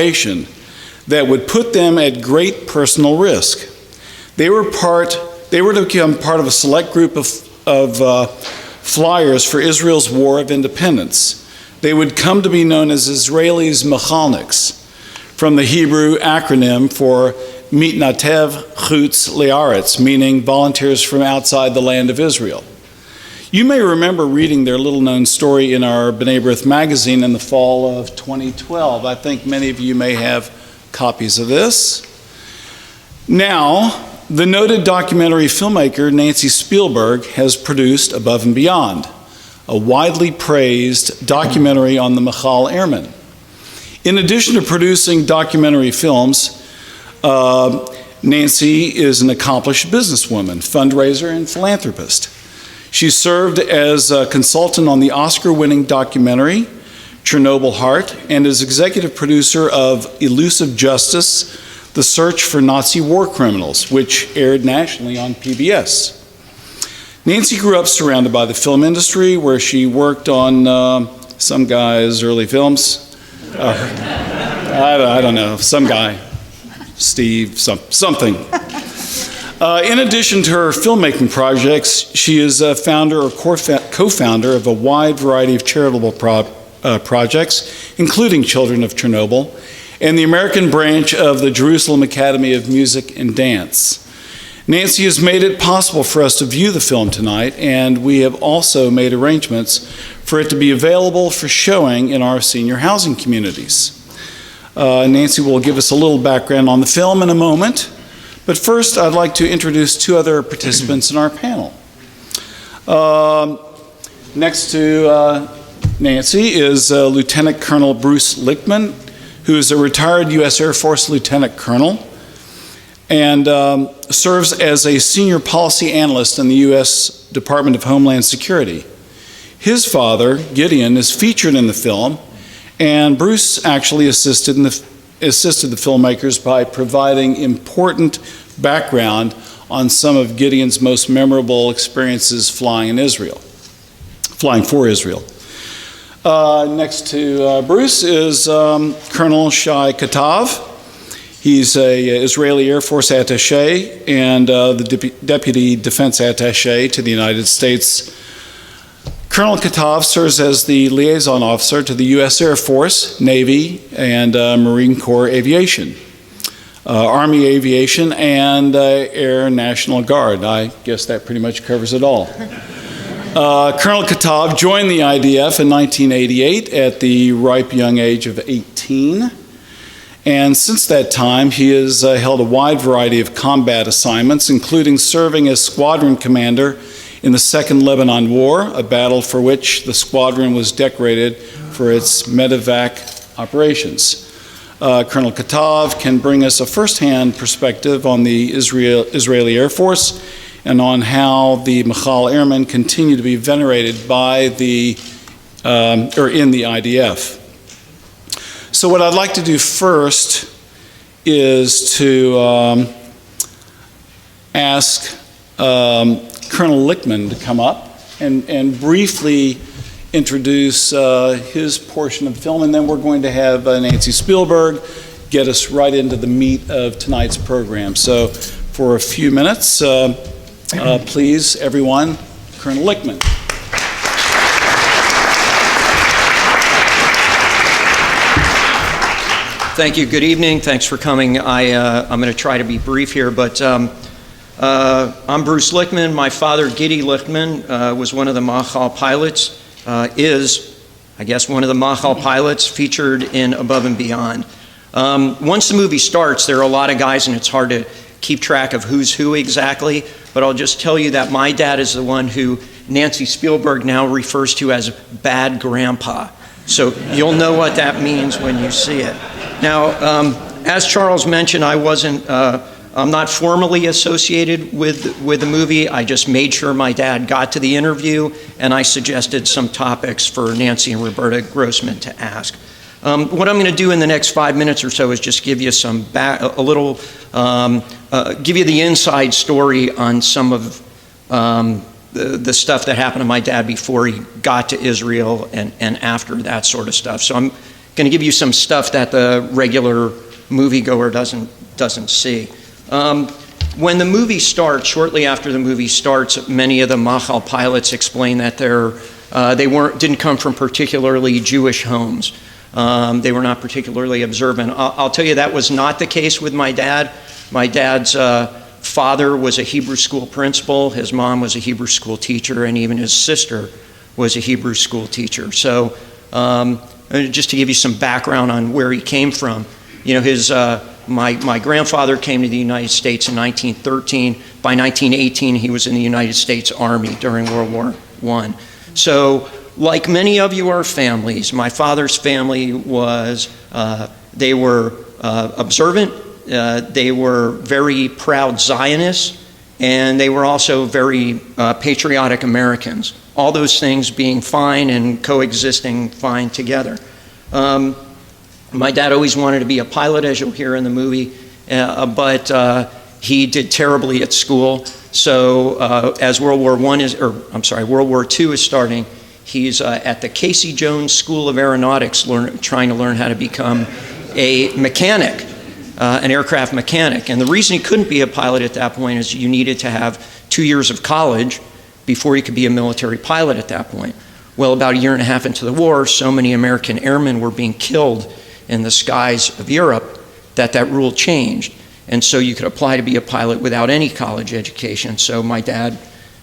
operation that would put them at great personal risk. They were to become part of a select group of flyers for Israel's War of Independence. They would come to be known as Israelis Mechalniks, from the Hebrew acronym for Mitnatev Chutz Le'aretz, meaning volunteers from outside the land of Israel. You may remember reading their little-known story in our B'nai B'rith magazine in the fall of 2012. I think many of you may have copies of this. Now, the noted documentary filmmaker Nancy Spielberg has produced Above and Beyond, a widely praised documentary on the Michal Airmen. In addition to producing documentary films, Nancy is an accomplished businesswoman, fundraiser, and philanthropist. She served as a consultant on the Oscar-winning documentary Chernobyl Heart and is executive producer of Elusive Justice, The Search for Nazi War Criminals, which aired nationally on PBS. Nancy grew up surrounded by the film industry, where she worked on some guy's early films. I don't know, some guy, Steve, something. In addition to her filmmaking projects, she is a founder or co-founder of a wide variety of charitable projects, including Children of Chernobyl, and the American branch of the Jerusalem Academy of Music and Dance. Nancy has made it possible for us to view the film tonight, and we have also made arrangements for it to be available for showing in our senior housing communities. Nancy will give us a little background on the film in a moment, but first I'd like to introduce two other participants in our panel. Next to Nancy is Lieutenant Colonel Bruce Lichtman, who is a retired U.S. Air Force Lieutenant Colonel and serves as a senior policy analyst in the U.S. Department of Homeland Security. His father, Gideon, is featured in the film, and Bruce actually assisted the filmmakers by providing important background on some of Gideon's most memorable experiences flying for Israel. Next to Bruce is Colonel Shai Katav. He's an Israeli Air Force attaché and the Deputy Defense Attaché to the United States. Colonel Katav serves as the liaison officer to the U.S. Air Force, Navy, and Marine Corps Aviation, Army Aviation, and Air National Guard. I guess that pretty much covers it all. Colonel Katav joined the IDF in 1988 at the ripe young age of 18. And since that time, he has held a wide variety of combat assignments, including serving as squadron commander in the Second Lebanon War, a battle for which the squadron was decorated for its medevac operations. Colonel Katav can bring us a firsthand perspective on the Israeli Air Force and on how the Michal Airmen continue to be venerated by in the IDF. So what I'd like to do first is to ask Colonel Lichtman to come up and briefly introduce his portion of the film, and then we're going to have Nancy Spielberg get us right into the meat of tonight's program. So for a few minutes, please, everyone, Colonel Lichtman. Thank you. Good evening. Thanks for coming. I'm going to try to be brief here, but I'm Bruce Lichtman. My father, Giddy Lichtman, was one of the Michal pilots, is, I guess, one of the Michal pilots featured in Above and Beyond. Once the movie starts, there are a lot of guys, and it's hard to keep track of who's who exactly, but I'll just tell you that my dad is the one who Nancy Spielberg now refers to as Bad Grandpa. So you'll know what that means when you see it. Now, as Charles mentioned, I'm not formally associated with the movie. I just made sure my dad got to the interview, and I suggested some topics for Nancy and Roberta Grossman to ask. What I'm going to do in the next 5 minutes or so is just give you give you the inside story on some of the stuff that happened to my dad before he got to Israel and after that sort of stuff. So I'm going to give you some stuff that the regular moviegoer doesn't see. When the movie starts, shortly after the movie starts, many of the Machal pilots explain that they didn't come from particularly Jewish homes. They were not particularly observant. I'll tell you that was not the case with my dad. My dad's father was a Hebrew school principal, his mom was a Hebrew school teacher, and even his sister was a Hebrew school teacher. So just to give you some background on where he came from, you know, my grandfather came to the United States in 1913. By 1918, he was in the United States Army during World War I. So, like many of your families, my father's family was, they were observant, they were very proud Zionists, and they were also very patriotic Americans. All those things being fine and coexisting fine together. My dad always wanted to be a pilot, as you'll hear in the movie, but he did terribly at school. So as World War II is starting, he's at the Casey Jones School of Aeronautics trying to learn how to become a mechanic, an aircraft mechanic. And the reason he couldn't be a pilot at that point is you needed to have 2 years of college before you could be a military pilot at that point. Well, about a year and a half into the war, so many American airmen were being killed in the skies of Europe that rule changed. And so you could apply to be a pilot without any college education. So my dad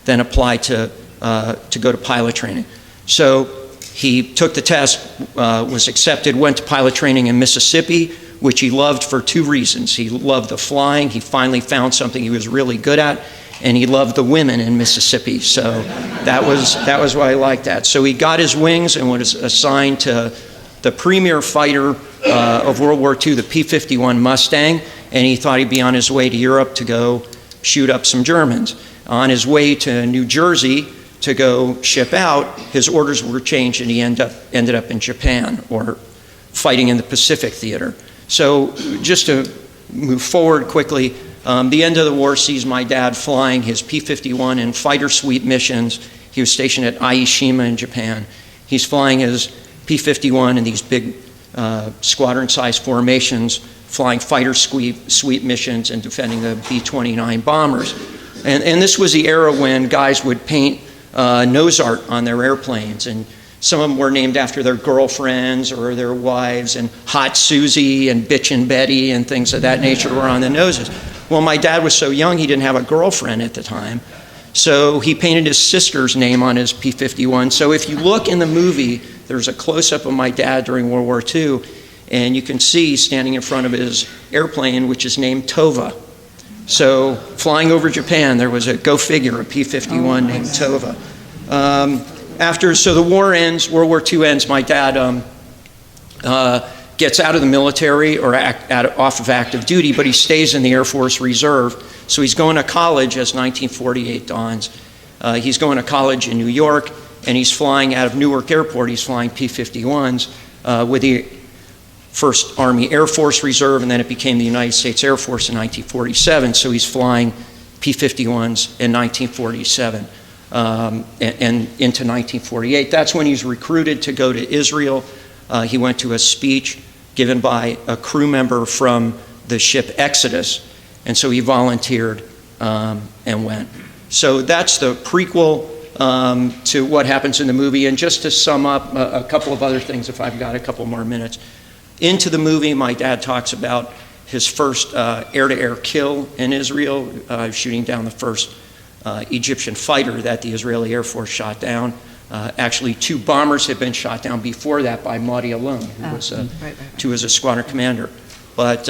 then applied to go to pilot training. So he took the test, was accepted, went to pilot training in Mississippi, which he loved for 2 reasons. He loved the flying. He finally found something he was really good at. And he loved the women in Mississippi. So that was why I liked that. So he got his wings and was assigned to the premier fighter of World War II, the P-51 Mustang, and he thought he'd be on his way to Europe to go shoot up some Germans. On his way to New Jersey to go ship out, his orders were changed and he ended up in Japan, or fighting in the Pacific Theater. So just to move forward quickly, the end of the war sees my dad flying his P-51 in fighter sweep missions. He was stationed at Aishima in Japan. He's flying his P-51 in these big squadron-sized formations, flying fighter sweep missions and defending the B-29 bombers. And this was the era when guys would paint nose art on their airplanes, and some of them were named after their girlfriends or their wives, and Hot Susie and Bitchin' Betty and things of that nature were on the noses. Well, my dad was so young he didn't have a girlfriend at the time, so he painted his sister's name on his P-51. So if you look in the movie, there's a close-up of my dad during World War II, and you can see standing in front of his airplane, which is named Tova. So flying over Japan, there was a, go figure, a P-51 named Tova. So the war ends, World War II ends, my dad gets out of the military or off of active duty, but he stays in the Air Force Reserve. So he's going to college as 1948 dawns. He's going to college in New York, and he's flying out of Newark Airport. He's flying P-51s with the 1st Army Air Force Reserve, and then it became the United States Air Force in 1947. So he's flying P-51s in 1947 and into 1948. That's when he's recruited to go to Israel. He went to a speech given by a crew member from the ship Exodus, and so he volunteered and went. So that's the prequel to what happens in the movie. And just to sum up a couple of other things, if I've got a couple more minutes. Into the movie, my dad talks about his first air-to-air kill in Israel, shooting down the first Egyptian fighter that the Israeli Air Force shot down. Actually, 2 bombers had been shot down before that by Madi Alon, who was a squadron commander. But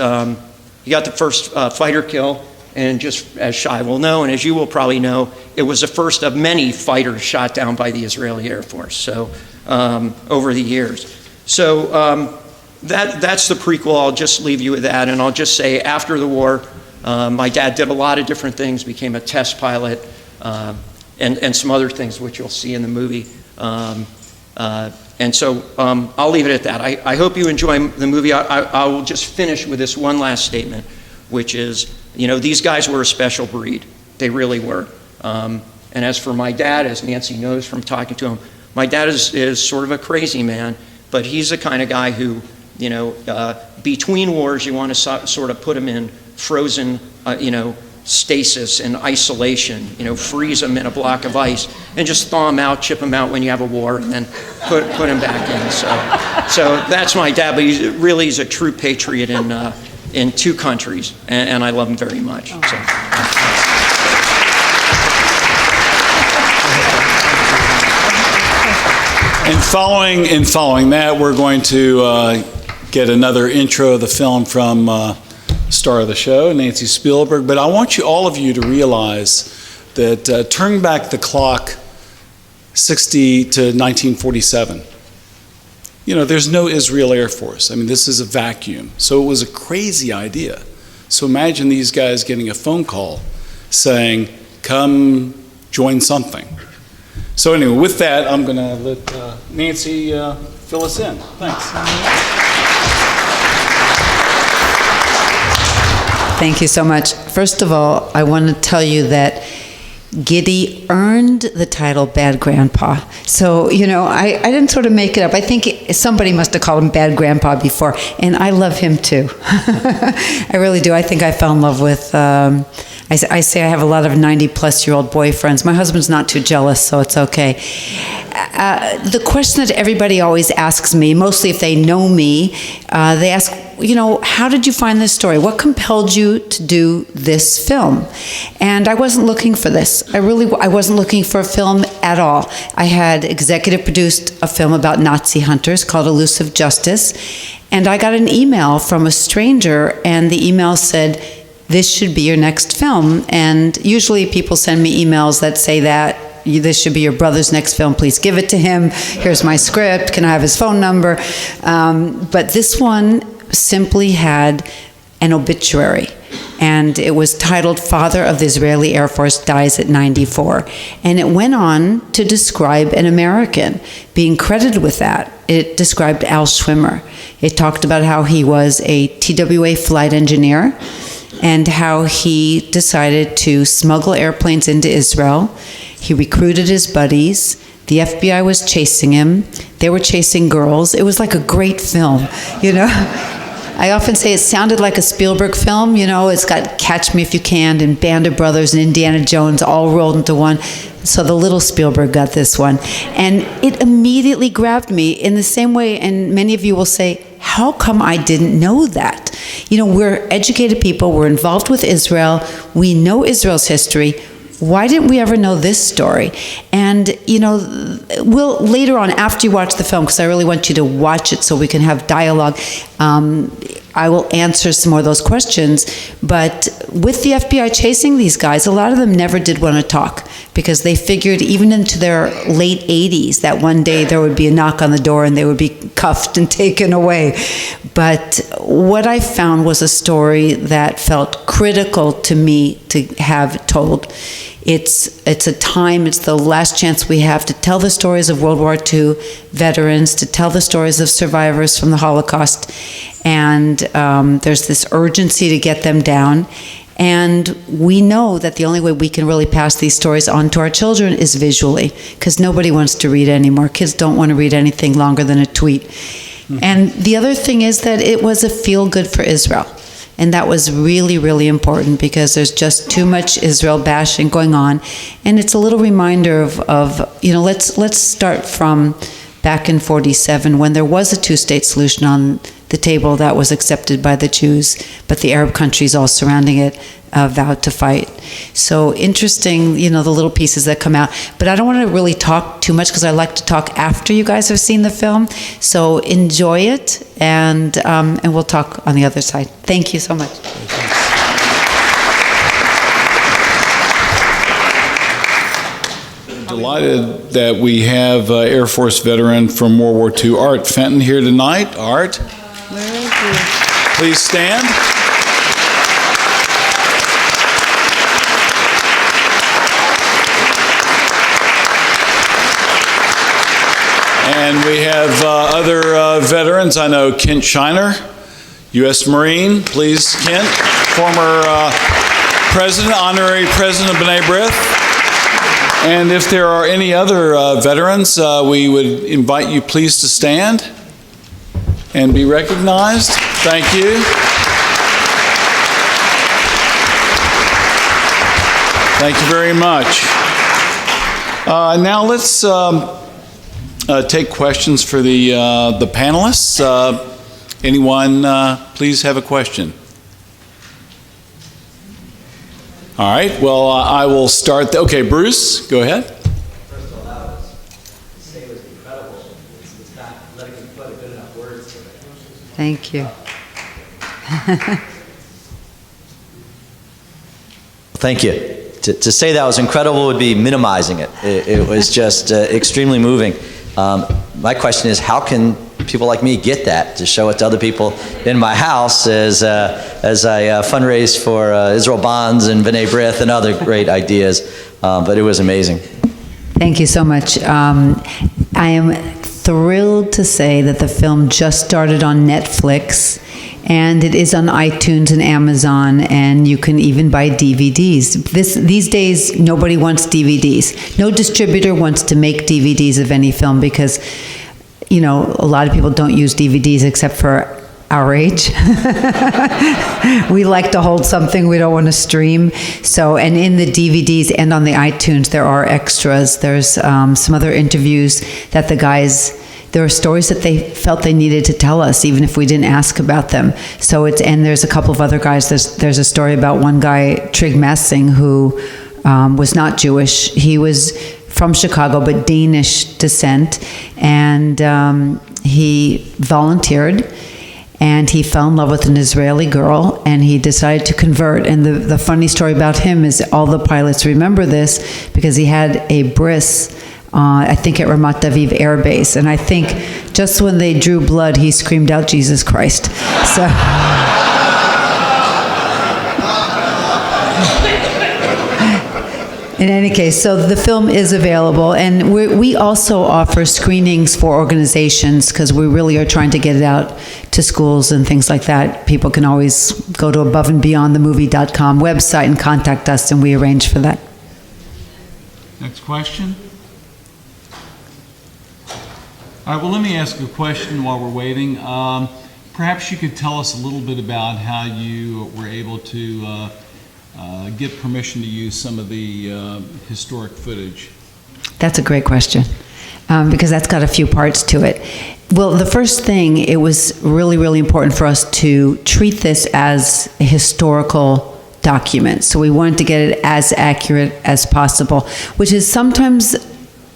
he got the first fighter kill, and just as Shai will know, and as you will probably know, it was the first of many fighters shot down by the Israeli Air Force, so over the years. So that's the prequel. I'll just leave you with that, and I'll just say after the war, my dad did a lot of different things, became a test pilot, and some other things which you'll see in the movie. And so I'll leave it at that. I hope you enjoy the movie. I will just finish with this one last statement, which is, you know, these guys were a special breed. They really were. And as for my dad, as Nancy knows from talking to him, my dad is sort of a crazy man, but he's the kind of guy who between wars, you want to sort of put them in frozen, stasis and isolation, freeze them in a block of ice and just thaw them out, chip them out when you have a war, and then put them back in. So that's my dad, but he's a true patriot in two countries, and I love him very much. So. And following that, we're going to get another intro of the film from star of the show, Nancy Spielberg. But I want all of you to realize that turning back the clock 60 to 1947, there's no Israel Air Force. I mean, this is a vacuum. So it was a crazy idea. So imagine these guys getting a phone call saying, come join something. So anyway, with that, I'm going to let Nancy fill us in. Thanks. Thank you so much. First of all, I want to tell you that Giddy earned the title Bad Grandpa. So, I didn't sort of make it up. I think somebody must have called him Bad Grandpa before, and I love him too. I really do. I think I fell in love with... I say I have a lot of 90-plus-year-old boyfriends. My husband's not too jealous, so it's okay. The question that everybody always asks me, mostly if they know me, they ask, how did you find this story? What compelled you to do this film? And I wasn't looking for this. I wasn't looking for a film at all. I had executive produced a film about Nazi hunters called Elusive Justice, and I got an email from a stranger, and the email said, this should be your next film. And usually people send me emails that say that this should be your brother's next film. Please give it to him. Here's my script. Can I have his phone number? But this one simply had an obituary. And it was titled, Father of the Israeli Air Force Dies at 94. And it went on to describe an American being credited with that. It described Al Schwimmer. It talked about how he was a TWA flight engineer, and how he decided to smuggle airplanes into Israel. He recruited his buddies. The FBI was chasing him. They were chasing girls. It was like a great film, I often say it sounded like a Spielberg film, It's got Catch Me If You Can and Band of Brothers and Indiana Jones all rolled into one. So the little Spielberg got this one. And it immediately grabbed me in the same way, and many of you will say, how come I didn't know that? We're educated people, we're involved with Israel, we know Israel's history. Why didn't we ever know this story? And, we'll later on, after you watch the film, because I really want you to watch it so we can have dialogue, I will answer some more of those questions. But with the FBI chasing these guys, a lot of them never did want to talk, because they figured even into their late 80s that one day there would be a knock on the door and they would be cuffed and taken away. But what I found was a story that felt critical to me to have told. It's a time, it's the last chance we have to tell the stories of World War II veterans, to tell the stories of survivors from the Holocaust, and there's this urgency to get them down. And we know that the only way we can really pass these stories on to our children is visually, because nobody wants to read anymore. Kids don't want to read anything longer than a tweet. Mm-hmm. And the other thing is that it was a feel-good for Israel. And that was really, really important, because there's just too much Israel bashing going on. And it's a little reminder of let's start from back in 47, when there was a two-state solution on the table that was accepted by the Jews, but the Arab countries all surrounding it vowed to fight. So interesting, the little pieces that come out. But I don't want to really talk too much, because I like to talk after you guys have seen the film. So enjoy it, and we'll talk on the other side. Thank you so much. Delighted that we have Air Force veteran from World War II, Art Fenton, here tonight. Art, Where is he? please stand. And we have other veterans. I know Kent Shiner, U.S. Marine. Please, Kent, former president, honorary president of B'nai B'rith. And if there are any other veterans, we would invite you please to stand. and be recognized. Thank you. Thank you very much. Now let's take questions for the panelists. Anyone, please have a question. All right, well, I will start. Okay, Bruce, go ahead. First of all, that was, to say it was incredible. It's not letting me put a good enough words to it. Thank you. Thank you. To say that was incredible would be minimizing it. It was just extremely moving. My question is, how can people like me get that to show it to other people in my house as I fundraise for Israel Bonds and B'nai B'rith and other great ideas? But it was amazing. Thank you so much. I am thrilled to say that the film just started on Netflix, and it is on iTunes and Amazon, and you can even buy DVDs. These days, nobody wants DVDs. No distributor wants to make DVDs of any film because, you know, a lot of people don't use DVDs except for our age. We like to hold something we don't want to stream. So, and in the DVDs and on the iTunes, there are extras. There's some other interviews that the guys, there are stories that they felt they needed to tell us, even if we didn't ask about them. So it's, and there's a couple of other guys. There's a story about one guy, Trig Messing, who was not Jewish. He was from Chicago, but Danish descent. And he volunteered, and he fell in love with an Israeli girl, and he decided to convert. And the funny story about him is all the pilots remember this because he had a bris, I think at Ramat Daviv Air Base. And I think just when they drew blood, he screamed out, "Jesus Christ." So. In any case, so the film is available, and we also offer screenings for organizations because we really are trying to get it out to schools and things like that. People can always go to aboveandbeyondthemovie.com website and contact us, and we arrange for that. Next question. All right, well, let me ask a question while we're waiting. Perhaps you could tell us a little bit about how you were able to get permission to use some of the historic footage. That's a great question, because that's got a few parts to it. Well, the first thing, it was really, really important for us to treat this as a historical document. So we wanted to get it as accurate as possible, which is sometimes,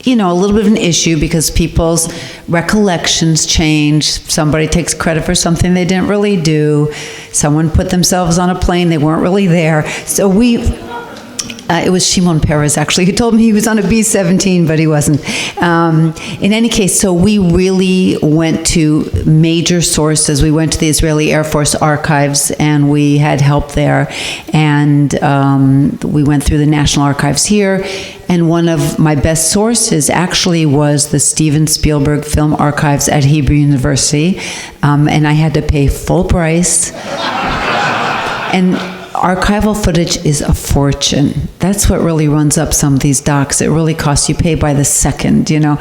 you know, a little bit of an issue because people's recollections change. Somebody takes credit for something they didn't really do. Someone put themselves on a plane, they weren't really there. So it was Shimon Peres, actually, who told me he was on a B-17, but he wasn't. In any case, so we really went to major sources. We went to the Israeli Air Force archives, and we had help there. And we went through the National Archives here. And one of my best sources actually was the Steven Spielberg Film Archives at Hebrew University. And I had to pay full price. And archival footage is a fortune. That's what really runs up some of these docs. It really costs, you pay by the second, you know.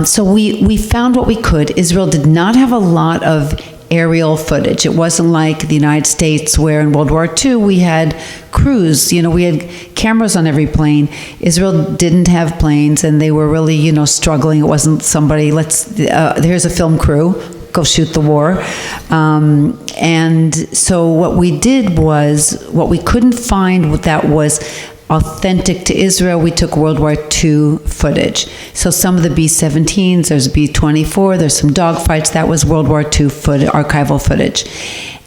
So we found what we could. Israel did not have a lot of aerial footage. It wasn't like the United States where in World War II we had crews, you know, we had cameras on every plane. Israel didn't have planes, and they were really, you know, struggling. It wasn't somebody, here's a film crew, go shoot the war. And so what we did was, what we couldn't find that was authentic to Israel, we took World War II footage. So some of the B-17s, there's B-24, there's some dogfights, that was World War II archival footage.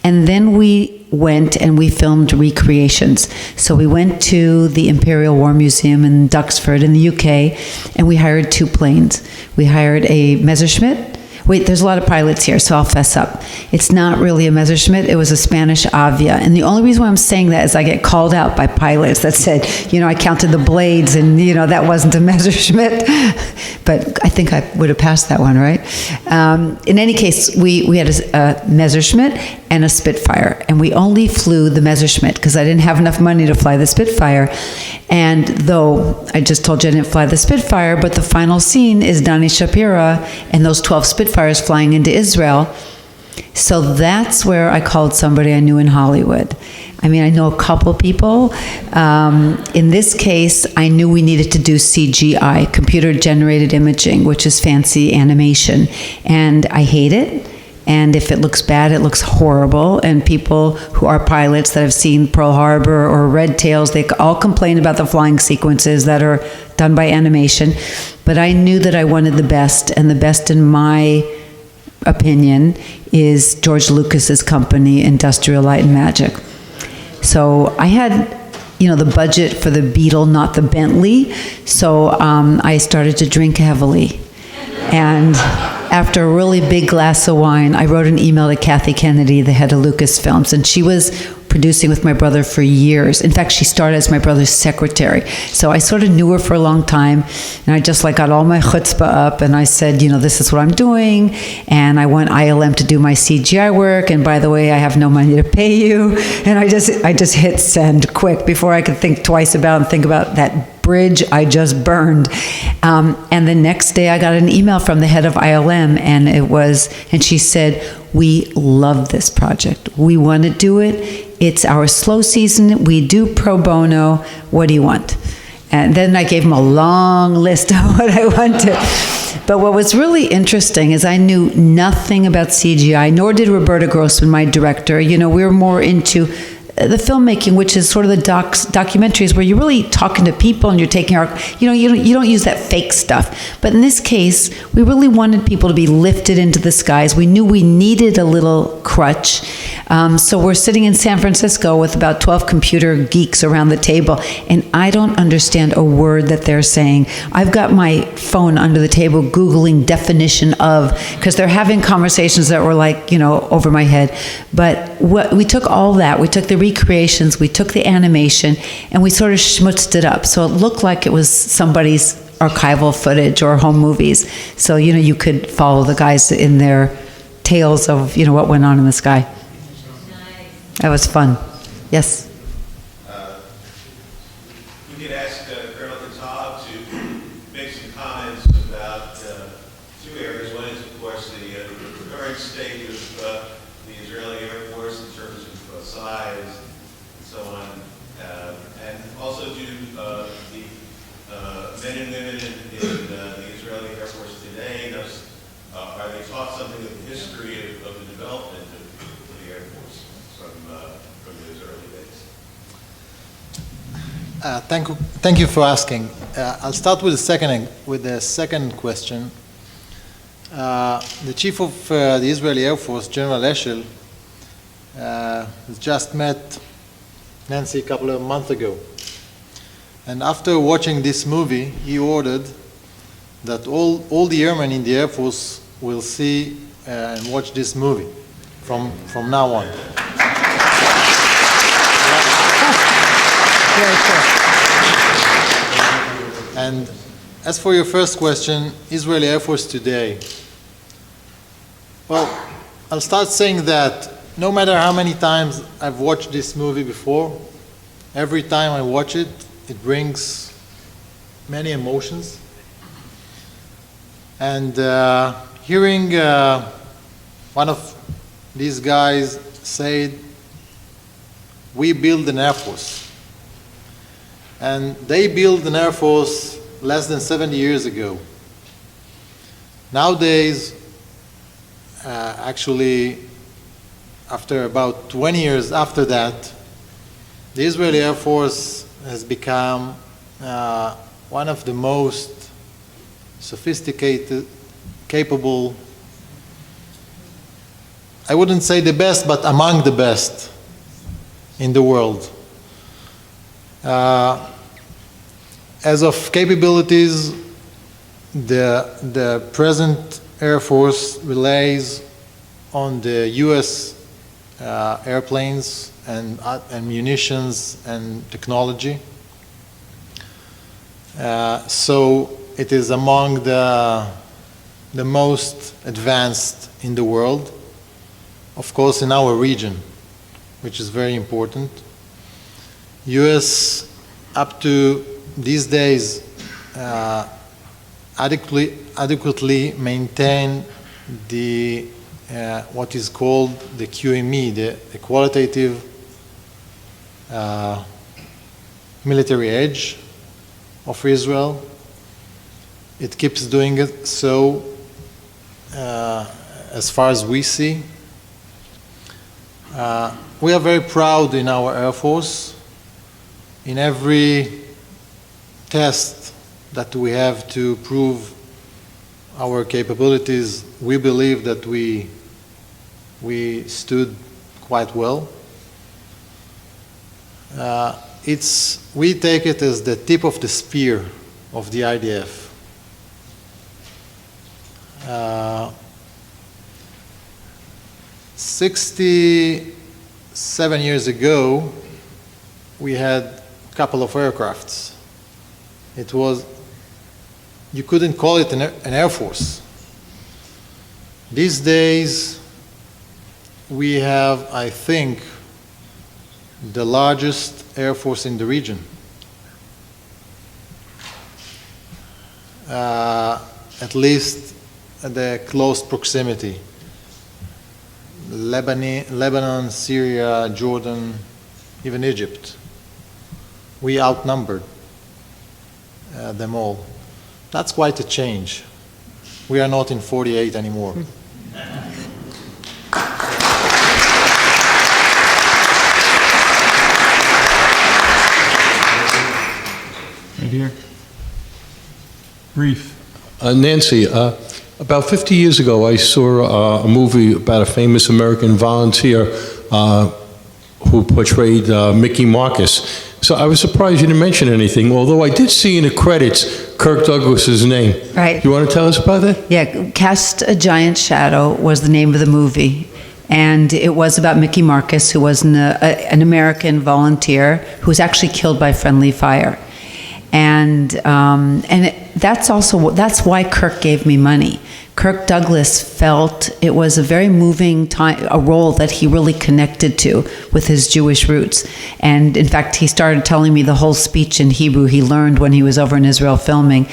And then we went and we filmed recreations. So we went to the Imperial War Museum in Duxford in the UK, and we hired 2 planes. We hired a Messerschmitt. Wait, there's a lot of pilots here, so I'll fess up. It's not really a Messerschmitt, it was a Spanish Avia. And the only reason why I'm saying that is I get called out by pilots that said, you know, I counted the blades and, you know, that wasn't a Messerschmitt. But I think I would have passed that one, right? In any case, we had a Messerschmitt and a Spitfire. And we only flew the Messerschmitt because I didn't have enough money to fly the Spitfire. And though I just told you I didn't fly the Spitfire, but the final scene is Dani Shapira and those 12 Spitfires flying into Israel. So that's where I called somebody I knew in Hollywood. I mean, I know a couple people. In this case, I knew we needed to do CGI, computer-generated imaging, which is fancy animation. And I hate it. And if it looks bad, it looks horrible. And people who are pilots that have seen Pearl Harbor or Red Tails, they all complain about the flying sequences that are done by animation. But I knew that I wanted the best, and the best in my opinion is George Lucas's company, Industrial Light and Magic. So I had, the budget for the Beetle, not the Bentley. So I started to drink heavily. And after a really big glass of wine, I wrote an email to Kathy Kennedy, the head of Lucasfilms, and she was producing with my brother for years. In fact, she started as my brother's secretary. So I sort of knew her for a long time, and I just got all my chutzpah up, and I said, this is what I'm doing, and I want ILM to do my CGI work, and by the way, I have no money to pay you, and I just hit send quick before I could think twice about and think about that bridge I just burned. And the next day I got an email from the head of ILM, and she said, we love this project. We want to do it. It's our slow season. We do pro bono. What do you want? And then I gave him a long list of what I wanted. But what was really interesting is I knew nothing about CGI, nor did Roberta Grossman, my director. We were more into the filmmaking, which is sort of the documentaries where you're really talking to people and you're taking you don't use that fake stuff. But in this case, we really wanted people to be lifted into the skies. We knew we needed a little crutch. So we're sitting in San Francisco with about 12 computer geeks around the table, and I don't understand a word that they're saying. I've got my phone under the table Googling definition of, because they're having conversations that were over my head. But we took all that. We took the recreations, we took the animation, and we sort of schmutzed it up. So it looked like it was somebody's archival footage or home movies. So, you could follow the guys in their tales of, what went on in the sky. That was fun. Yes? We could ask Colonel Katav to make some comments about two areas. One is, of course, the current state of the Israeli Air Force in terms of size and so on, and also to the men and women in the Israeli Air Force today. Are they taught something of the history of the development of the Air Force from those early days? Thank you for asking. I'll start with the second question. The chief of the Israeli Air Force, General Eshel, just met Nancy a couple of months ago. And after watching this movie, he ordered that all the airmen in the Air Force will see and watch this movie from now on. And as for your first question, Israeli Air Force today. Well, I'll start saying that no matter how many times I've watched this movie before, every time I watch it, it brings many emotions. And hearing one of these guys say, we build an Air Force. And they built an Air Force less than 70 years ago. Nowadays, actually, after about 20 years after that, the Israeli Air Force has become one of the most sophisticated, capable, I wouldn't say the best, but among the best in the world. As of capabilities, the present Air Force relies on the U.S. Airplanes and munitions and technology. So it is among the most advanced in the world, of course in our region, which is very important. U.S. up to these days adequately maintain the what is called the QME, the qualitative military edge of Israel. It keeps doing it so as far as we see. We are very proud in our Air Force. In every test that we have to prove our capabilities, we believe that we stood quite well. We take it as the tip of the spear of the IDF. 67 years ago, we had a couple of aircrafts. It was, you couldn't call it an Air Force. These days, we have, I think, the largest Air Force in the region. At least at the close proximity. Lebanon, Syria, Jordan, even Egypt. We outnumbered them all. That's quite a change. We are not in 48 anymore. Right here. Brief. Nancy, about 50 years ago, I saw a movie about a famous American volunteer who portrayed Mickey Marcus. So I was surprised you didn't mention anything, although I did see in the credits Kirk Douglas's name. Right. You want to tell us about that? Yeah, Cast a Giant Shadow was the name of the movie. And it was about Mickey Marcus, who was an American volunteer who was actually killed by friendly fire. And that's why Kirk gave me money. Kirk Douglas felt it was a very moving time, a role that he really connected to with his Jewish roots. And in fact, he started telling me the whole speech in Hebrew he learned when he was over in Israel filming.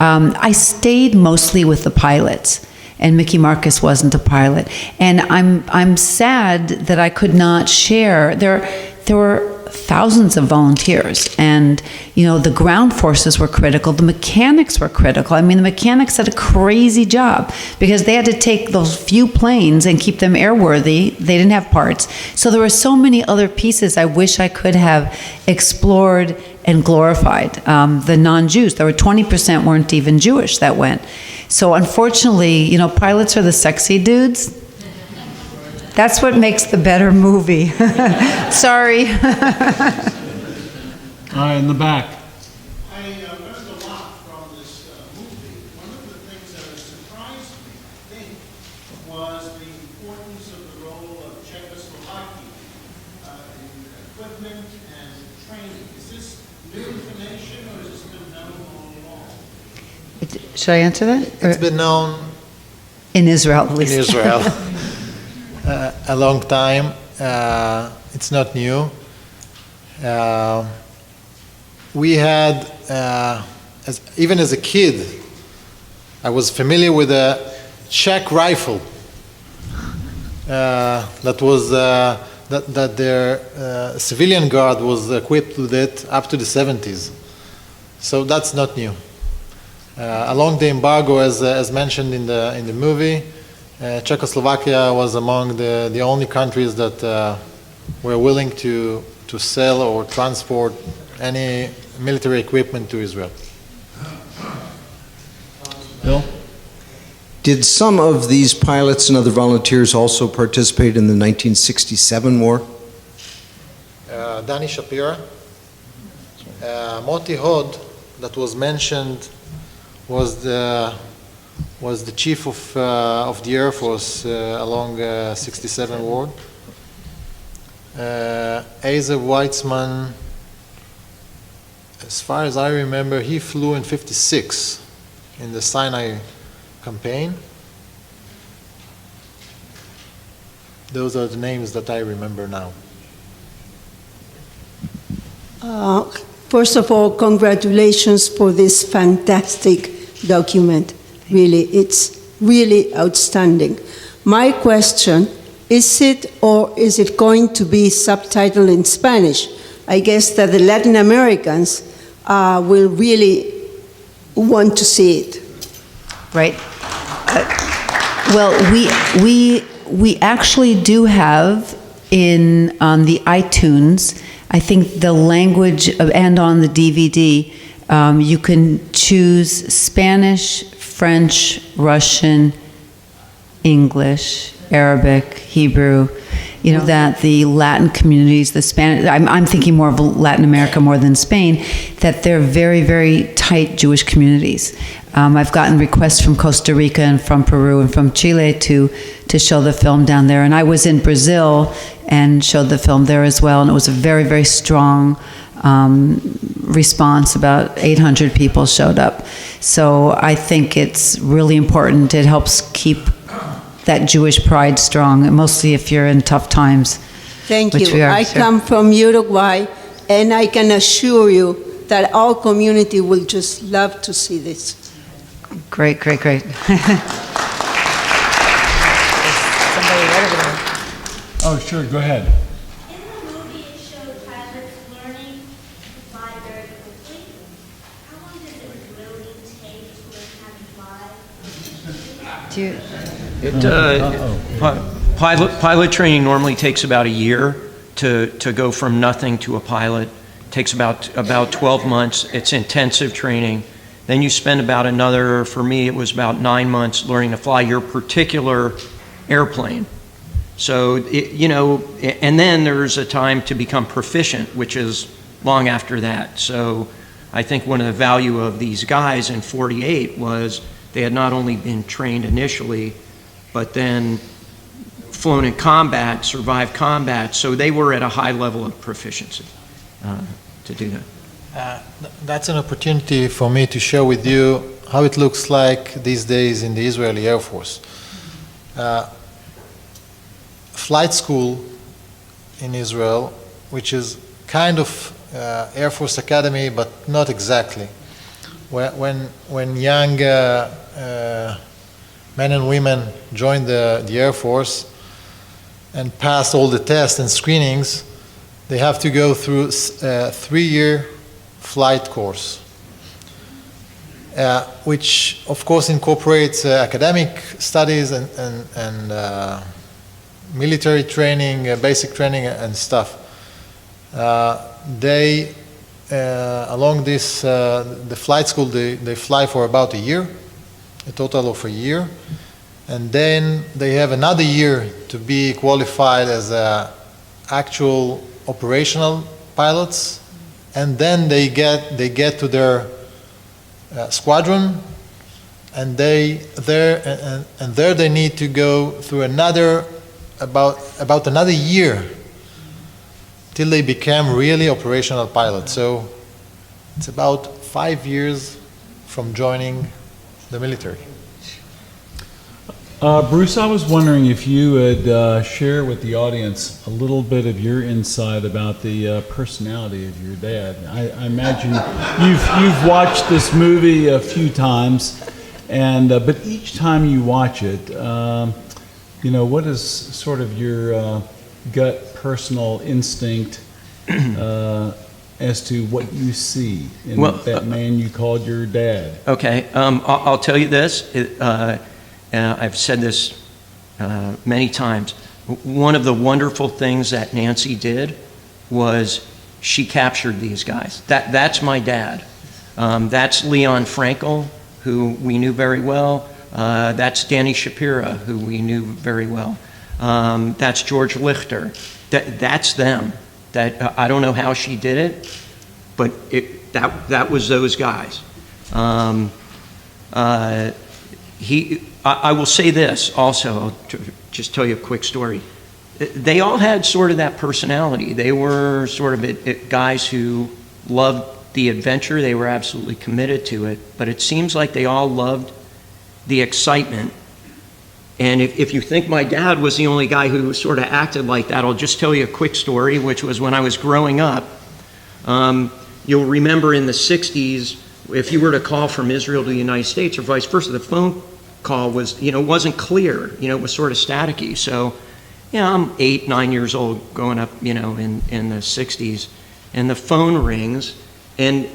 I stayed mostly with the pilots, and Mickey Marcus wasn't a pilot. And I'm sad that I could not share. There were thousands of volunteers, and the ground forces were critical, the mechanics were critical. I mean, the mechanics had a crazy job because they had to take those few planes and keep them airworthy. They didn't have parts. So there were so many other pieces I wish I could have explored and glorified. The non-Jews, there were 20% weren't even Jewish that went. So unfortunately, pilots are the sexy dudes. That's what makes the better movie. Sorry. All right, in the back. I learned a lot from this movie. One of the things that surprised me, I think, was the importance of the role of Czechoslovakia in equipment and training. Is this new information, or has this been known all along? Should I answer that? It's been known In Israel, at least. in Israel a long time. It's not new. We had, even as a kid, I was familiar with a Czech rifle that was that their civilian guard was equipped with it up to the 70s. So that's not new. Along the embargo, as mentioned in the movie, Czechoslovakia was among the only countries that were willing to sell or transport any military equipment to Israel. Bill? Did some of these pilots and other volunteers also participate in the 1967 war? Danny Shapira. Moti Hod, that was mentioned, was the chief of the Air Force along 67 war. Asa Weitzman, as far as I remember, he flew in 56 in the Sinai campaign. Those are the names that I remember now. First of all, congratulations for this fantastic document. Really, it's really outstanding. My question, is it or is it going to be subtitled in Spanish? I guess that the Latin Americans will really want to see it. Right. Well, we actually do have on the iTunes, I think the language and on the DVD, you can choose Spanish, French, Russian, English, Arabic, Hebrew. You know, that the Latin communities, the Spanish, I'm thinking more of Latin America more than Spain, that they're very, very tight Jewish communities. I've gotten requests from Costa Rica and from Peru and from Chile to show the film down there. And I was in Brazil and showed the film there as well. And it was a very, very strong response. About 800 people showed up. So I think it's really important. It helps keep that Jewish pride strong, mostly if you're in tough times. Thank you. I come from Uruguay, and I can assure you that our community will just love to see this. Great, great, great. Oh, sure, go ahead. In the movie, it showed pilots learning to fly very quickly. How long does it really take to learn how to fly? Pilot training normally takes about a year to go from nothing to a pilot. It takes about 12 months. It's intensive training. Then you spend about another, for me, it was about 9 months learning to fly your particular airplane. So, and then there's a time to become proficient, which is long after that. So I think one of the value of these guys in 48 was they had not only been trained initially, but then flown in combat, survived combat, so they were at a high level of proficiency to do that. That's an opportunity for me to share with you how it looks like these days in the Israeli Air Force. Flight school in Israel, which is kind of Air Force Academy, but not exactly. When young men and women join the Air Force and pass all the tests and screenings, they have to go through a 3-year flight course, which of course incorporates academic studies and military training, basic training and stuff. They, along this, the flight school, they fly for about a year, a total of a year. And then they have another year to be qualified as actual operational pilots. And then they get to their squadron, and there they need to go through about another year till they become really operational pilots. So it's about 5 years from joining the military. Bruce, I was wondering if you would share with the audience a little bit of your insight about the personality of your dad. I imagine you've watched this movie a few times, and but each time you watch it, what is sort of your gut personal instinct as to what you see in that man you called your dad? Okay, I'll tell you this. I've said this many times. One of the wonderful things that Nancy did was she captured these guys. That's my dad. That's Leon Frankel, who we knew very well. That's Danny Shapira, who we knew very well. That's George Lichter. That's them. I don't know how she did it, but that was those guys. I will say this also, I'll just tell you a quick story. They all had sort of that personality. They were sort of guys who loved the adventure. They were absolutely committed to it. But it seems like they all loved the excitement. And if you think my dad was the only guy who sort of acted like that, I'll just tell you a quick story, which was when I was growing up. You'll remember in the 60s, if you were to call from Israel to the United States or vice versa, the phone Col was, wasn't clear. It was sort of staticky. So, I'm 8, 9 years old, growing up, in the 60s, and the phone rings, and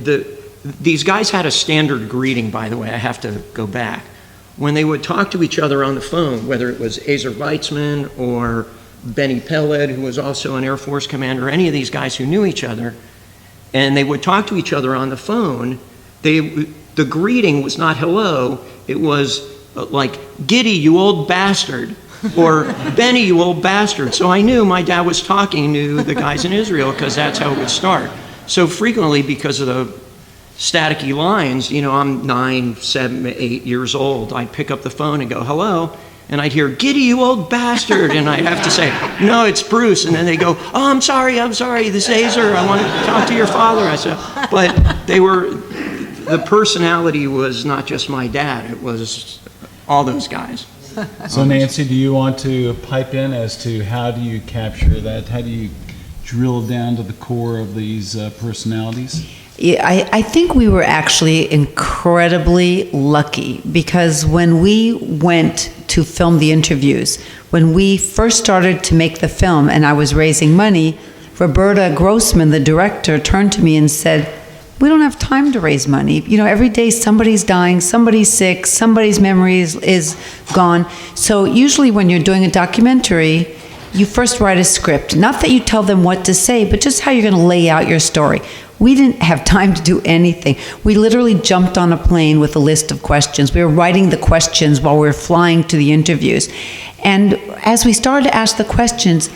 these guys had a standard greeting, by the way. I have to go back. When they would talk to each other on the phone, whether it was Ezer Weitzman or Benny Peled, who was also an Air Force commander, any of these guys who knew each other, and they would talk to each other on the phone, the greeting was not hello, it was like, Giddy, you old bastard, or Benny, you old bastard. So I knew my dad was talking to the guys in Israel, because that's how it would start. So frequently, because of the staticky lines, I'm 9, 7, 8 years old, I'd pick up the phone and go, hello, and I'd hear, Giddy, you old bastard, and I'd have to say, no, it's Bruce, and then they go, oh, I'm sorry, this is Ezer, I want to talk to your father. I said, but the personality was not just my dad, it was all those guys. So Nancy, do you want to pipe in as to how do you capture that? How do you drill down to the core of these personalities? Yeah, I think we were actually incredibly lucky, because when we went to film the interviews, when we first started to make the film and I was raising money, Roberta Grossman, the director, turned to me and said, we don't have time to raise money. Every day somebody's dying, somebody's sick, somebody's memory is gone. So usually when you're doing a documentary, you first write a script. Not that you tell them what to say, but just how you're going to lay out your story. We didn't have time to do anything. We literally jumped on a plane with a list of questions. We were writing the questions while we were flying to the interviews. And as we started to ask the questions,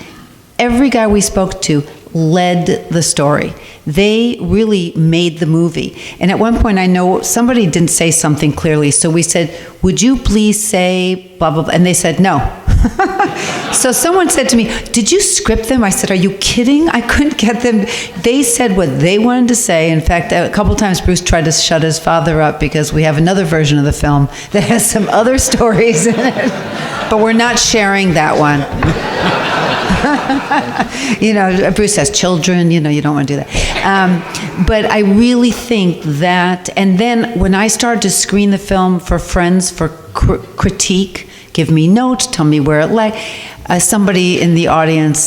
every guy we spoke to led the story. They really made the movie. And at one point, I know somebody didn't say something clearly, so we said, would you please say blah, blah, blah? And they said no. So someone said to me, did you script them? I said, are you kidding? I couldn't get them. They said what they wanted to say. In fact, a couple times Bruce tried to shut his father up, because we have another version of the film that has some other stories in it. But we're not sharing that one. Bruce has children, you don't want to do that. But I really think that, and then when I started to screen the film for friends for critique, give me notes, tell me where it lay, somebody in the audience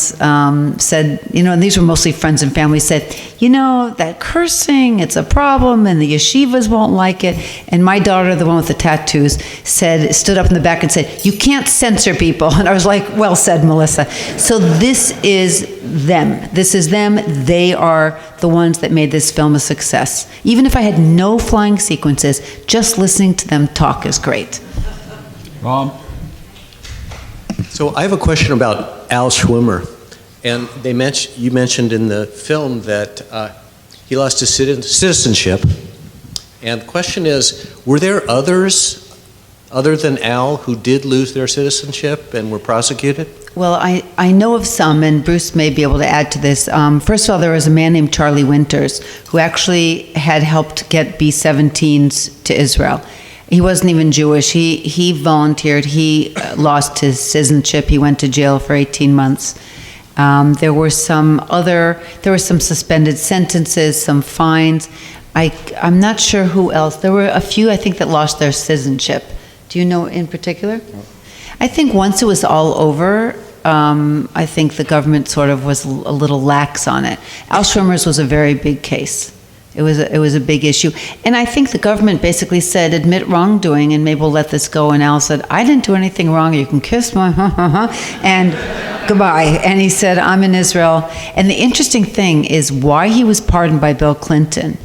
said, and these were mostly friends and family, said, that cursing, it's a problem, and the yeshivas won't like it. And my daughter, the one with the tattoos, stood up in the back and said, you can't censor people. And I was like, well said, Melissa. So this is them. This is them. They are the ones that made this film a success. Even if I had no flying sequences, just listening to them talk is great. Rob? So I have a question about Al Schwimmer, and you mentioned in the film that he lost his citizenship, and the question is, were there others other than Al who did lose their citizenship and were prosecuted? Well, I know of some, and Bruce may be able to add to this. First of all, there was a man named Charlie Winters who actually had helped get B-17s to Israel. He wasn't even Jewish. He volunteered. He lost his citizenship. He went to jail for 18 months. There were some suspended sentences, some fines. I'm not sure who else. There were a few, I think, that lost their citizenship. Do you know in particular? I think once it was all over, I think the government sort of was a little lax on it. Al Schwimmer's was a very big case. It was a big issue. And I think the government basically said, admit wrongdoing, and maybe we'll let this go. And Al said, I didn't do anything wrong. You can kiss my and goodbye. And he said, I'm in Israel. And the interesting thing is why he was pardoned by Bill Clinton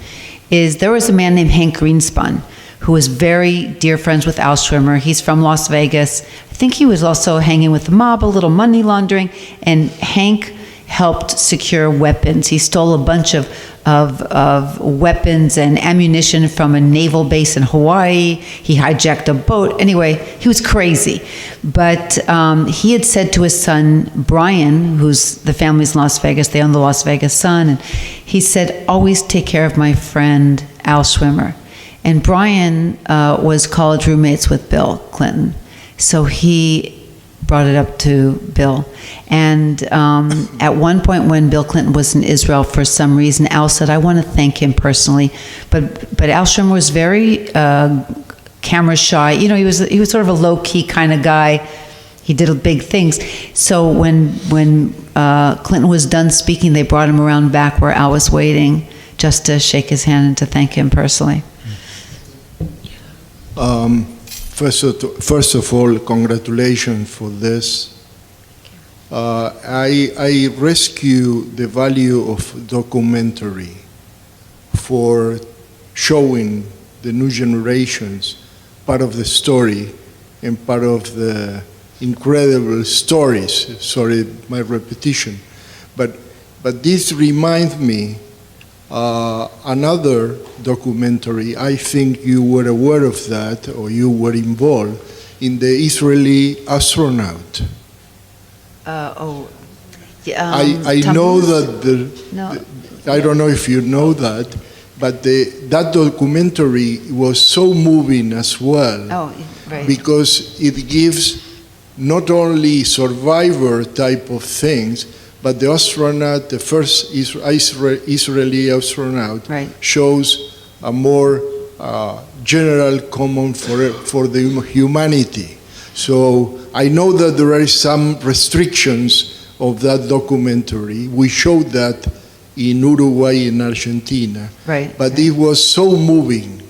is there was a man named Hank Greenspun who was very dear friends with Al Schwimmer. He's from Las Vegas. I think he was also hanging with the mob, a little money laundering. And Hank helped secure weapons. He stole a bunch of weapons and ammunition from a naval base in Hawaii. He hijacked a boat. Anyway, he was crazy. But he had said to his son, Brian, who's the family's in Las Vegas, they own the Las Vegas Sun, and he said, always take care of my friend Al Schwimmer. And Brian was college roommates with Bill Clinton. So he brought it up to Bill. And at one point when Bill Clinton was in Israel, for some reason, Al said, I want to thank him personally. But Al Schwimmer was very camera shy. You know, he was sort of a low key kind of guy. He did big things. So when Clinton was done speaking, they brought him around back where Al was waiting, just to shake his hand and to thank him personally. First of all, congratulations for this. I rescue the value of documentary for showing the new generations part of the story and part of the incredible stories. Sorry, my repetition. But this reminds me another documentary. I think you were aware of that, or you were involved in the Israeli astronaut. I know that I don't know if you know that, but that documentary was so moving as well. Oh, right. Because it gives not only survivor type of things, but the astronaut, the first Israeli astronaut, right, shows a more general common for the humanity. So I know that there are some restrictions of that documentary. We showed that in Uruguay and Argentina. Right. But it was so moving,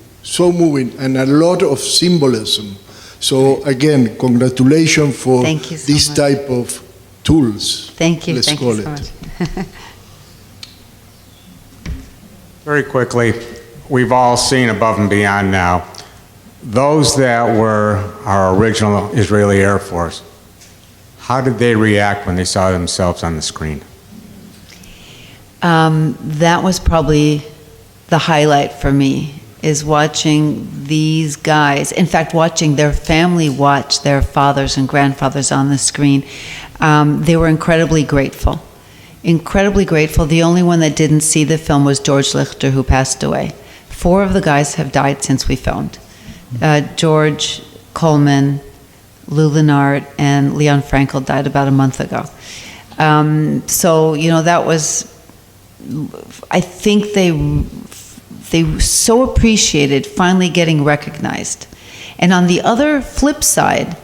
and a lot of symbolism. So again, congratulations for this type of tools. Thank you. Let's Thank call you so it. much. Very quickly, we've all seen Above and Beyond now. Those that were our original Israeli Air Force, how did they react when they saw themselves on the screen? That was probably the highlight for me, is watching these guys, in fact, watching their family watch their fathers and grandfathers on the screen. They were incredibly grateful. Incredibly grateful. The only one that didn't see the film was George Lichter, who passed away. 4 of the guys have died since we filmed. George Coleman, Lou Lenart, and Leon Frankel died about a month ago. So, you know, that was, I think they so appreciated finally getting recognized. And on the other flip side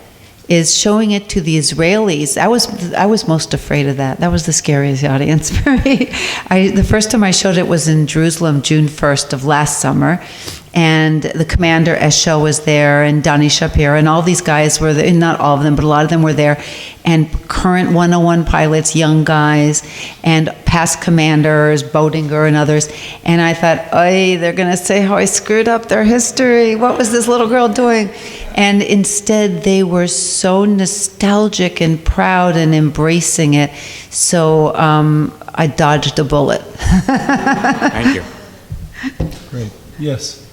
is showing it to the Israelis. I was most afraid of that. That was the scariest audience for me. The first time I showed it was in Jerusalem, June 1st of last summer. And the commander, Esho, was there, and Donnie Shapiro, and all these guys were there, not all of them, but a lot of them were there, and current 101 pilots, young guys, and past commanders, Bodinger and others. And I thought, oy, they're going to say how I screwed up their history. What was this little girl doing? And instead, they were so nostalgic and proud and embracing it. So I dodged a bullet. Thank you. Great. Yes.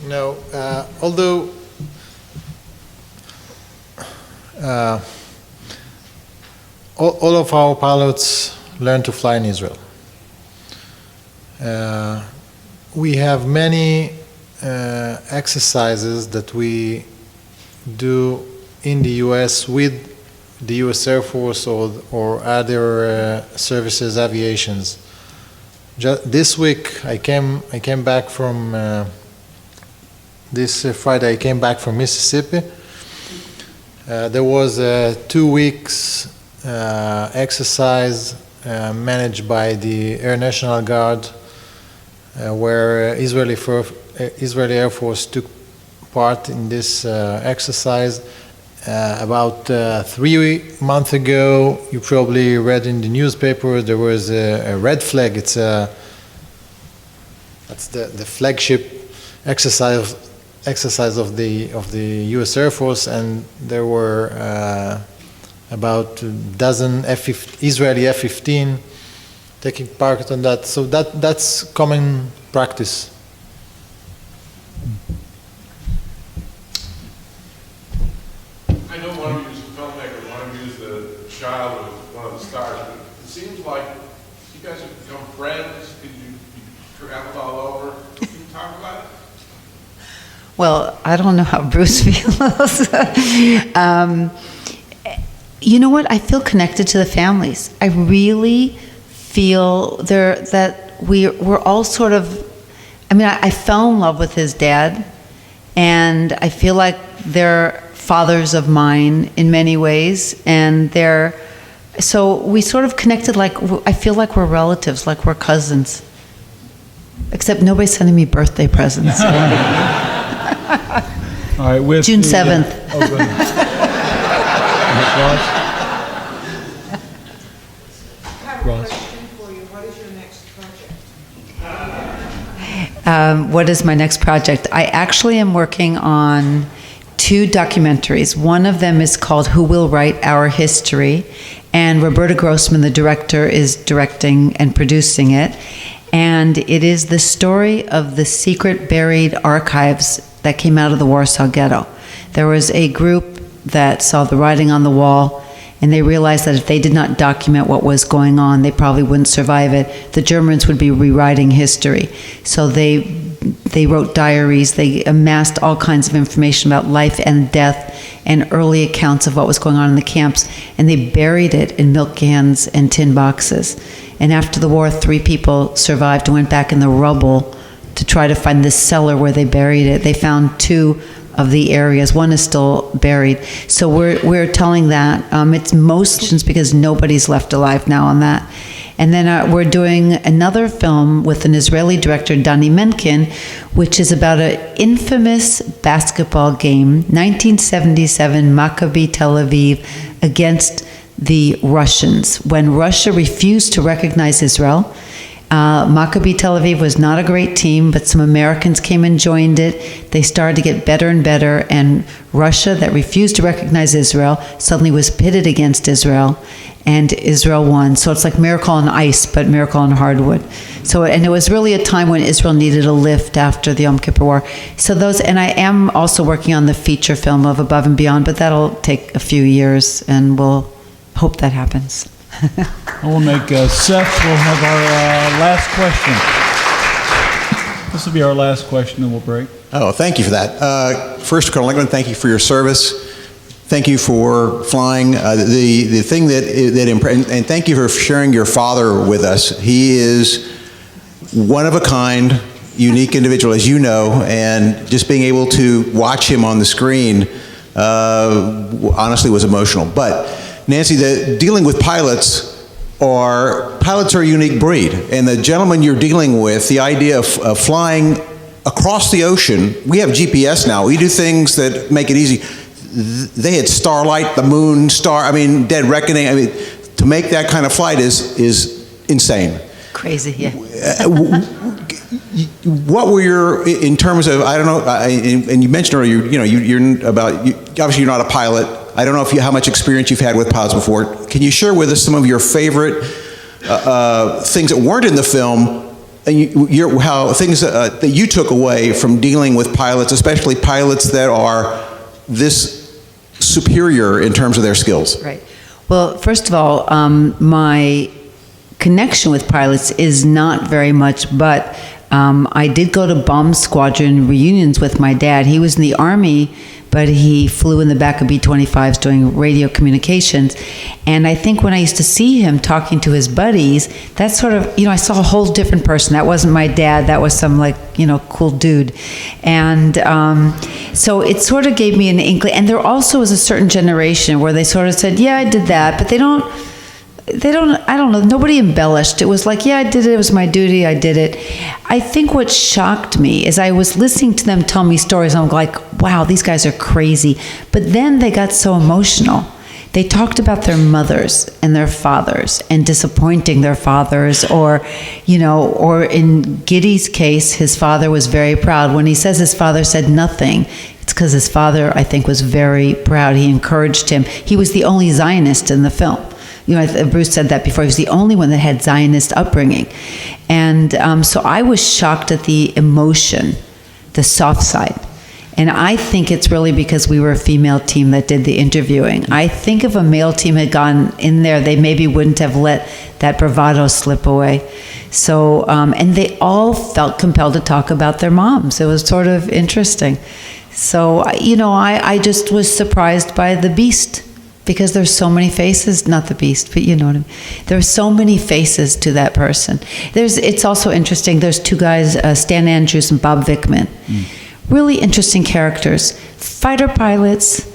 No, although all of our pilots learn to fly in Israel. We have many exercises that we do in the U.S. with the U.S. Air Force or other services, aviations. This week I came back from this Friday I came back from Mississippi. There was a 2 weeks exercise managed by the Air National Guard, where Israeli Air Force took part in this exercise. About 3 months ago, you probably read in the newspaper, there was a red flag. That's the flagship exercise of the U.S. Air Force, and there were about a dozen Israeli F-15 taking part on that. So that's common practice. I know one of you is a filmmaker, one of you is the child of one of the stars, but it seems like guys have become friends? Did you traveled all over? Can you talk about it? Well, I don't know how Bruce feels. You know what? I feel connected to the families. I really feel that we're all sort of, I mean, I fell in love with his dad, and I feel like they're fathers of mine in many ways, and so we sort of connected, like, I feel like we're relatives, like we're cousins. Except nobody's sending me birthday presents. All right, with June 7th. Oh, go ahead. Ross? I have a Ross? question for you. What is your next project? What is my next project? I actually am working on 2 documentaries. One of them is called Who Will Write Our History, and Roberta Grossman, the director, is directing and producing it. And it is the story of the secret buried archives that came out of the Warsaw Ghetto. There was a group that saw the writing on the wall, and they realized that if they did not document what was going on, they probably wouldn't survive it. The Germans would be rewriting history. So they wrote diaries, they amassed all kinds of information about life and death and early accounts of what was going on in the camps, and they buried it in milk cans and tin boxes. And after the war, 3 people survived and went back in the rubble to try to find this cellar where they buried it. They found 2 of the areas. One is still buried. So we're telling that. It's most because nobody's left alive now on that. And then we're doing another film with an Israeli director, Dani Menken, which is about an infamous basketball game, 1977 Maccabi Tel Aviv against the Russians. When Russia refused to recognize Israel, Maccabi Tel Aviv was not a great team, but some Americans came and joined it. They started to get better and better, and Russia, that refused to recognize Israel, suddenly was pitted against Israel, and Israel won. So it's like Miracle on Ice, but Miracle on Hardwood. So, and it was really a time when Israel needed a lift after the Yom Kippur War. So those, and I am also working on the feature film of Above and Beyond, but that'll take a few years, and we'll hope that happens. We'll make Seth will have our last question. This will be our last question, and we'll break. Oh, thank you for that. First, Colonel Lichtman, thank you for your service. Thank you for flying. The thing and thank you for sharing your father with us. He is one of a kind, unique individual, as you know, and just being able to watch him on the screen honestly was emotional. But Nancy, dealing with pilots are a unique breed, and the gentleman you're dealing with, the idea of flying across the ocean, we have GPS now. We do things that make it easy. They had Starlight, the Moon, Dead Reckoning. I mean, to make that kind of flight is insane. Crazy, yeah. What were your, in terms of, I don't know, and you mentioned earlier, obviously you're not a pilot. I don't know how much experience you've had with pilots before. Can you share with us some of your favorite things that weren't in the film, and how things that you took away from dealing with pilots, especially pilots that are this superior in terms of their skills? Right. Well, first of all, my connection with pilots is not very much, but I did go to bomb squadron reunions with my dad. He was in the Army, but he flew in the back of B-25s doing radio communications. And I think when I used to see him talking to his buddies, that sort of, I saw a whole different person. That wasn't my dad. That was some cool dude. And so it sort of gave me an inkling. And there also was a certain generation where they sort of said, yeah, I did that, but I don't know, nobody embellished. It was like, yeah, I did it, it was my duty, I did it. I think what shocked me is I was listening to them tell me stories, and I'm like, wow, these guys are crazy. But then they got so emotional. They talked about their mothers and their fathers and disappointing their fathers, or in Giddy's case, his father was very proud. When he says his father said nothing, it's because his father, I think, was very proud. He encouraged him. He was the only Zionist in the film. Bruce said that before. He was the only one that had Zionist upbringing. And so I was shocked at the emotion, the soft side. And I think it's really because we were a female team that did the interviewing. I think if a male team had gone in there, they maybe wouldn't have let that bravado slip away. So, and they all felt compelled to talk about their moms. It was sort of interesting. So, you know, I just was surprised by the Beast, because there's so many faces, not the Beast, but you know what I mean. There's so many faces to that person. It's also interesting, there's two guys, Stan Andrews and Bob Vickman. Really interesting characters. Fighter pilots,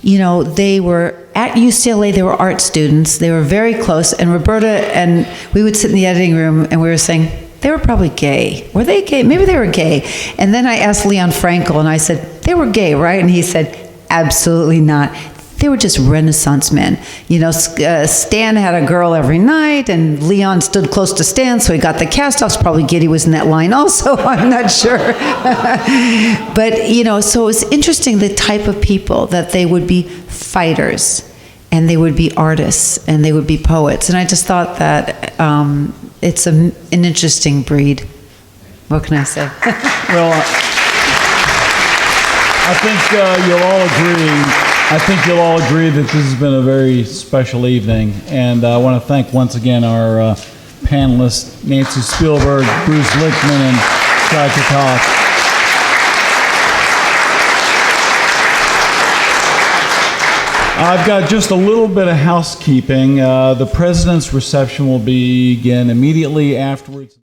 you know, they were at UCLA, they were art students, they were very close, and Roberta and we would sit in the editing room and we were saying, they were probably gay. Were they gay? Maybe they were gay. And then I asked Leon Frankel and I said, they were gay, right? And he said, absolutely not. They were just Renaissance men. You know, Stan had a girl every night, and Leon stood close to Stan, so he got the cast-offs. Probably Giddy was in that line also, I'm not sure. But, you know, so it was interesting the type of people that they would be fighters, and they would be artists, and they would be poets. And I just thought that it's an interesting breed. What can I say? Well, I think you'll all agree. I think you'll all agree that this has been a very special evening, and I want to thank once again our panelists, Nancy Spielberg, Bruce Lichtman, and Shai Katav. I've got just a little bit of housekeeping. The president's reception will begin immediately afterwards.